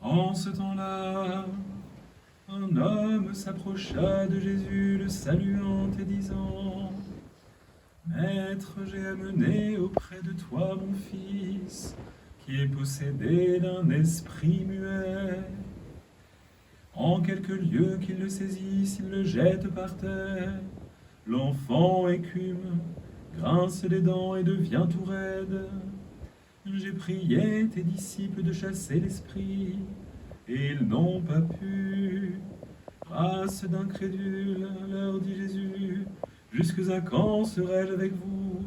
En ce temps-là, un homme s'approcha de Jésus, le saluant et disant: Maître, j'ai amené auprès de toi mon fils, qui est possédé d'un esprit muet. En quelque lieu qu'il le saisisse, il le jette par terre. L'enfant écume, grince des dents et devient tout raide. J'ai prié tes disciples de chasser l'esprit, et ils n'ont pas pu. Race d'incrédules, leur dit Jésus, jusque à quand serai-je avec vous?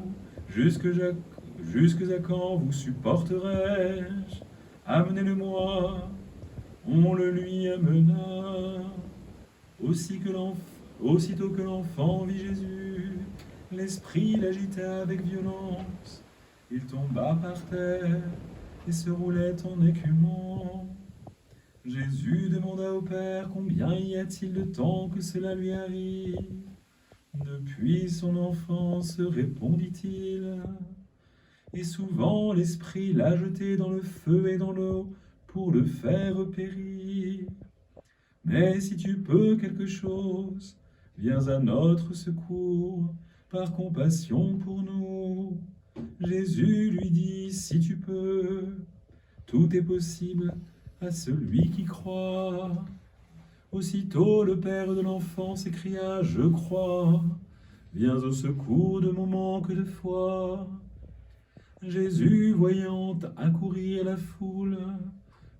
Jusque à quand vous supporterai-je? Amenez-le-moi. On le lui amena. Aussitôt que l'enfant vit Jésus, l'esprit l'agita avec violence. Il tomba par terre et se roulait en écumant. Jésus demanda au Père combien y a-t-il de temps que cela lui arrive. Depuis son enfance, répondit-il. Et souvent l'Esprit l'a jeté dans le feu et dans l'eau pour le faire périr. Mais si tu peux quelque chose, viens à notre secours, par compassion pour nous. Jésus lui dit: si tu peux, tout est possible à celui qui croit. Aussitôt le père de l'enfant s'écria: je crois, viens au secours de mon manque de foi. Jésus, voyant accourir la foule,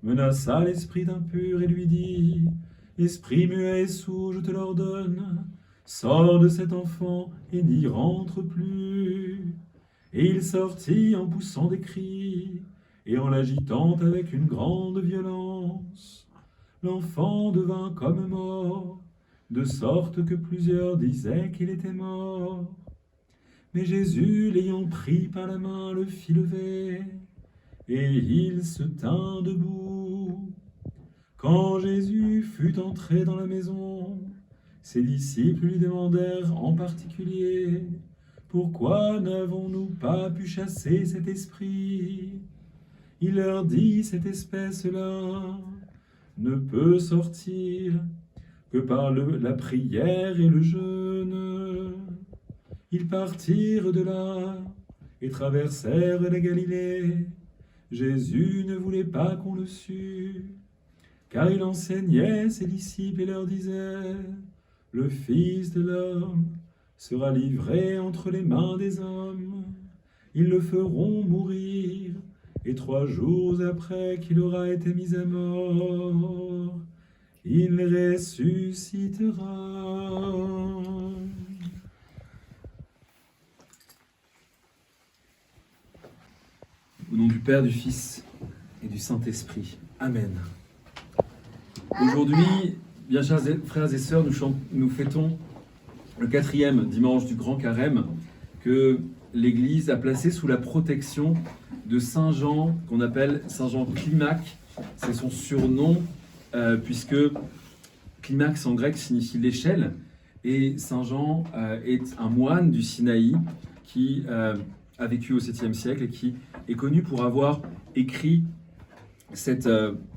menaça l'esprit impur et lui dit: esprit muet et sourd, je te l'ordonne, sors de cet enfant et n'y rentre plus. Et il sortit en poussant des cris et en l'agitant avec une grande violence. L'enfant devint comme mort, de sorte que plusieurs disaient qu'il était mort. Mais Jésus, l'ayant pris par la main, le fit lever, et il se tint debout. Quand Jésus fut entré dans la maison, ses disciples lui demandèrent en particulier: pourquoi n'avons-nous pas pu chasser cet esprit? Il leur dit: cette espèce-là ne peut sortir que par la prière et le jeûne. Ils partirent de là et traversèrent la Galilée. Jésus ne voulait pas qu'on le sût, car il enseignait ses disciples et leur disait: le Fils de l'homme sera livré entre les mains des hommes. Ils le feront mourir, et 3 jours après qu'il aura été mis à mort, il ressuscitera. Au nom du Père, du Fils et du Saint-Esprit. Amen. Aujourd'hui, bien chers frères et sœurs, nous fêtons le 4e dimanche du Grand Carême que l'Église a placé sous la protection de Saint Jean, qu'on appelle Saint Jean Climaque. C'est son surnom, puisque Climax en grec signifie l'échelle, et Saint Jean est un moine du Sinaï qui a vécu au 7e siècle et qui est connu pour avoir écrit cet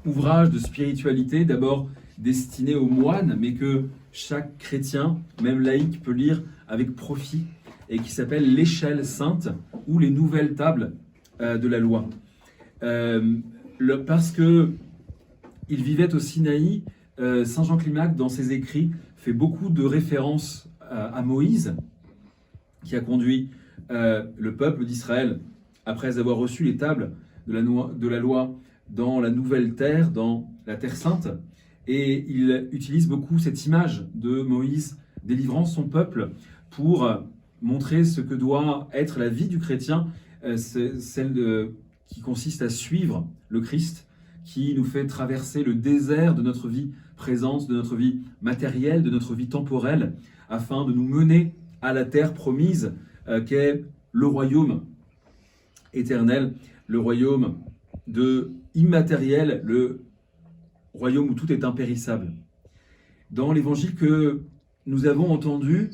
ouvrage de spiritualité, d'abord destiné aux moines, mais que chaque chrétien, même laïque, peut lire avec profit, et qui s'appelle l'Échelle sainte ou les nouvelles tables de la loi. Parce que il vivait au Sinaï, Saint Jean Climaque, dans ses écrits, fait beaucoup de références à Moïse, qui a conduit le peuple d'Israël, après avoir reçu les tables de la loi, dans la nouvelle terre, dans la terre sainte. Et il utilise beaucoup cette image de Moïse délivrant son peuple pour montrer ce que doit être la vie du chrétien, celle qui consiste à suivre le Christ, qui nous fait traverser le désert de notre vie présente, de notre vie matérielle, de notre vie temporelle, afin de nous mener à la terre promise, qu'est le royaume éternel, le royaume immatériel, le royaume où tout est impérissable. Dans l'évangile que nous avons entendu,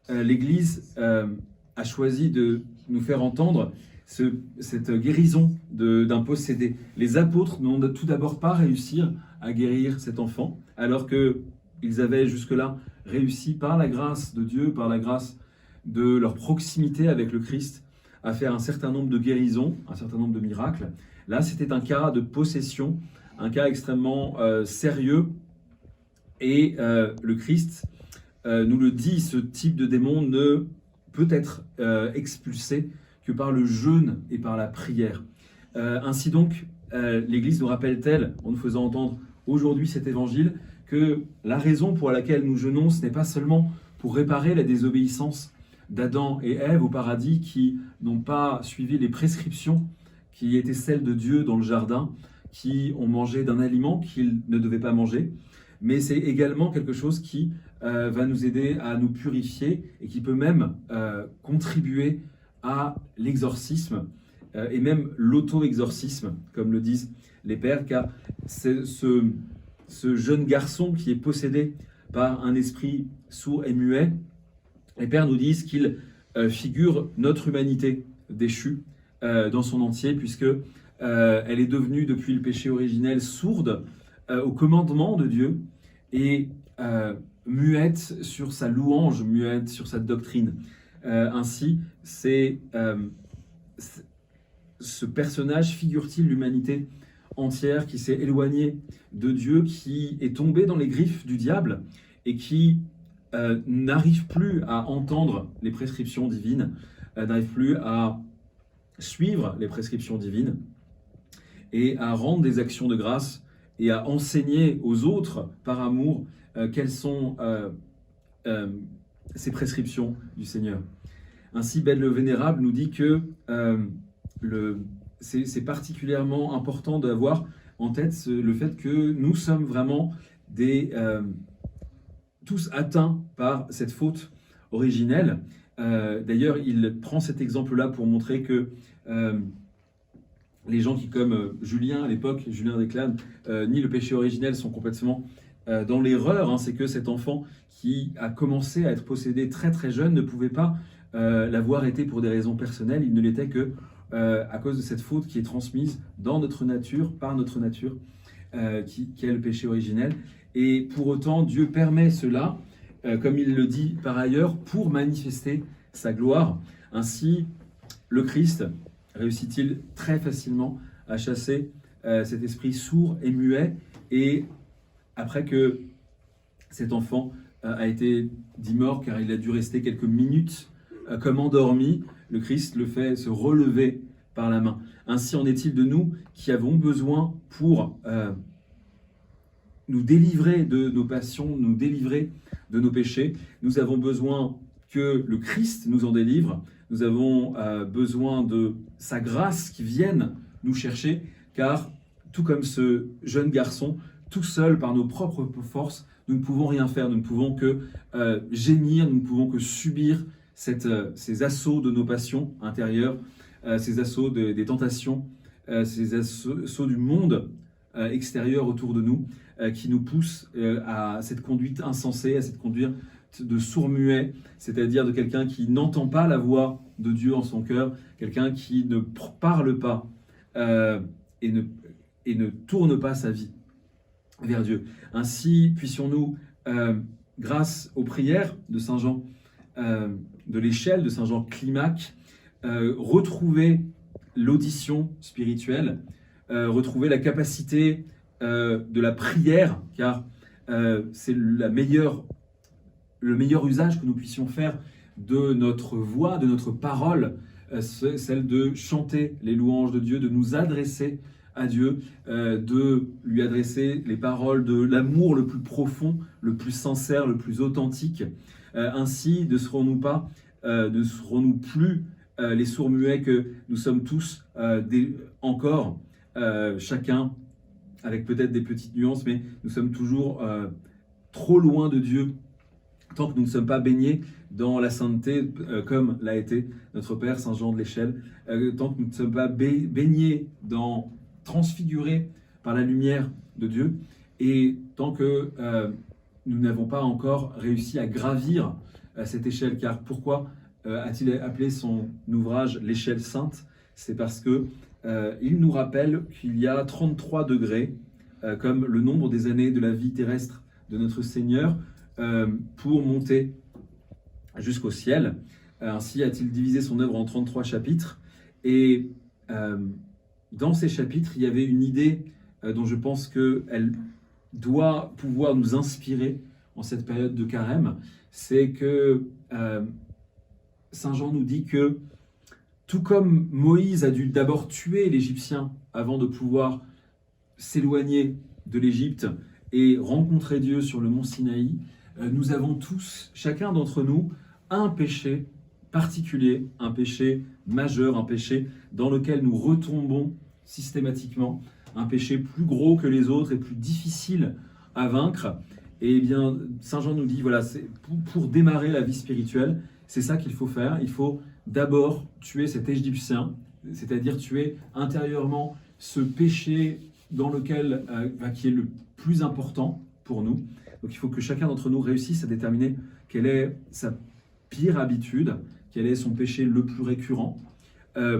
l'Église a choisi de nous faire entendre cette guérison d'un possédé. Les apôtres n'ont tout d'abord pas réussi à guérir cet enfant, alors qu'ils avaient jusque-là réussi par la grâce de Dieu, par la grâce de leur proximité avec le Christ, à faire un certain nombre de guérisons, un certain nombre de miracles. Là, c'était un cas de possession, un cas extrêmement sérieux. Et le Christ nous le dit, ce type de démon ne peut être expulsé que par le jeûne et par la prière. Ainsi donc, l'Église nous rappelle-t-elle, en nous faisant entendre aujourd'hui cet évangile, que la raison pour laquelle nous jeûnons, ce n'est pas seulement pour réparer la désobéissance d'Adam et Ève au paradis qui n'ont pas suivi les prescriptions qui étaient celles de Dieu dans le jardin, qui ont mangé d'un aliment qu'ils ne devaient pas manger, mais c'est également quelque chose qui va nous aider à nous purifier et qui peut même contribuer à l'exorcisme et même l'auto-exorcisme, comme le disent les pères, car c'est ce jeune garçon qui est possédé par un esprit sourd et muet, les pères nous disent qu'il figure notre humanité déchue dans son entier, puisque elle est devenue, depuis le péché originel, sourde au commandement de Dieu et muette sur sa louange, muette sur sa doctrine. Ainsi, ce personnage figure-t-il l'humanité entière qui s'est éloignée de Dieu, qui est tombée dans les griffes du diable et qui n'arrive plus à entendre les prescriptions divines, n'arrive plus à suivre les prescriptions divines et à rendre des actions de grâce et à enseigner aux autres par amour quelles sont ces prescriptions du Seigneur. Ainsi, Bède le Vénérable nous dit que c'est particulièrement important d'avoir en tête le fait que nous sommes vraiment tous atteints par cette faute originelle. D'ailleurs, il prend cet exemple-là pour montrer que les gens qui, comme Julien à l'époque, Julien Desclanes, nient le péché originel, sont complètement dans l'erreur. C'est que cet enfant qui a commencé à être possédé très très jeune ne pouvait pas l'avoir été pour des raisons personnelles. Il ne l'était que à cause de cette faute qui est transmise dans notre nature, par notre nature, qui est le péché originel. Et pour autant, Dieu permet cela, comme il le dit par ailleurs, pour manifester sa gloire. Ainsi, le Christ réussit-il très facilement à chasser cet esprit sourd et muet. Et après que cet enfant a été dit mort, car il a dû rester quelques minutes comme endormi, le Christ le fait se relever par la main. Ainsi en est-il de nous qui avons besoin pour nous délivrer de nos passions, nous délivrer de nos péchés. Nous avons besoin que le Christ nous en délivre. Nous avons besoin de sa grâce qui vienne nous chercher, car tout comme ce jeune garçon, tout seul par nos propres forces, nous ne pouvons rien faire. Nous ne pouvons que gémir, nous ne pouvons que subir ces assauts de nos passions intérieures, ces assauts des tentations, ces assauts du monde extérieur autour de nous, qui nous poussent à cette conduite insensée, à cette conduite de sourd-muet, c'est-à-dire de quelqu'un qui n'entend pas la voix de Dieu en son cœur, quelqu'un qui ne parle pas et ne tourne pas sa vie vers Dieu. Ainsi, puissions-nous, grâce aux prières de Saint Jean, de l'échelle de Saint Jean Climac, retrouver l'audition spirituelle, retrouver la capacité de la prière, car c'est le meilleur usage que nous puissions faire de notre voix, de notre parole, celle de chanter les louanges de Dieu, de nous adresser à Dieu, de lui adresser les paroles de l'amour le plus profond, le plus sincère, le plus authentique. Ainsi, ne serons-nous plus les sourds-muets que nous sommes tous encore, chacun avec peut-être des petites nuances, mais nous sommes toujours trop loin de Dieu, tant que nous ne sommes pas baignés dans la sainteté, comme l'a été notre Père Saint Jean de l'Échelle, tant que nous ne sommes pas baignés transfigurés par la lumière de Dieu, et tant que nous n'avons pas encore réussi à gravir cette échelle. Car pourquoi a-t-il appelé son ouvrage l'échelle sainte? C'est parce que il nous rappelle qu'il y a 33 degrés, comme le nombre des années de la vie terrestre de notre Seigneur, pour monter jusqu'au ciel. Ainsi a-t-il divisé son œuvre en 33 chapitres. Et dans ces chapitres, il y avait une idée dont je pense qu'elle doit pouvoir nous inspirer en cette période de carême. C'est que Saint Jean nous dit que tout comme Moïse a dû d'abord tuer l'Égyptien avant de pouvoir s'éloigner de l'Égypte et rencontrer Dieu sur le mont Sinaï, nous avons tous, chacun d'entre nous, un péché particulier, un péché majeur, un péché dans lequel nous retombons systématiquement, un péché plus gros que les autres et plus difficile à vaincre. Et bien, Saint Jean nous dit, voilà, c'est pour démarrer la vie spirituelle, c'est ça qu'il faut faire. Il faut d'abord tuer cet Égyptien, c'est-à-dire tuer intérieurement ce péché dans lequel, qui est le plus important pour nous. Donc il faut que chacun d'entre nous réussisse à déterminer quelle est sa pire habitude, quel est son péché le plus récurrent,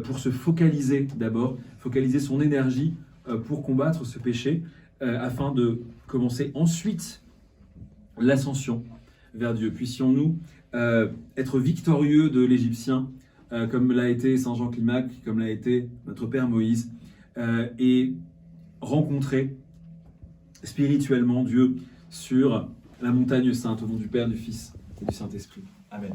pour se focaliser d'abord, focaliser son énergie pour combattre ce péché, afin de commencer ensuite l'ascension vers Dieu. Puissions-nous être victorieux de l'Égyptien, comme l'a été Saint Jean Climac, comme l'a été notre Père Moïse, et rencontrer spirituellement Dieu sur la montagne sainte, au nom du Père, du Fils et du Saint-Esprit. Amen.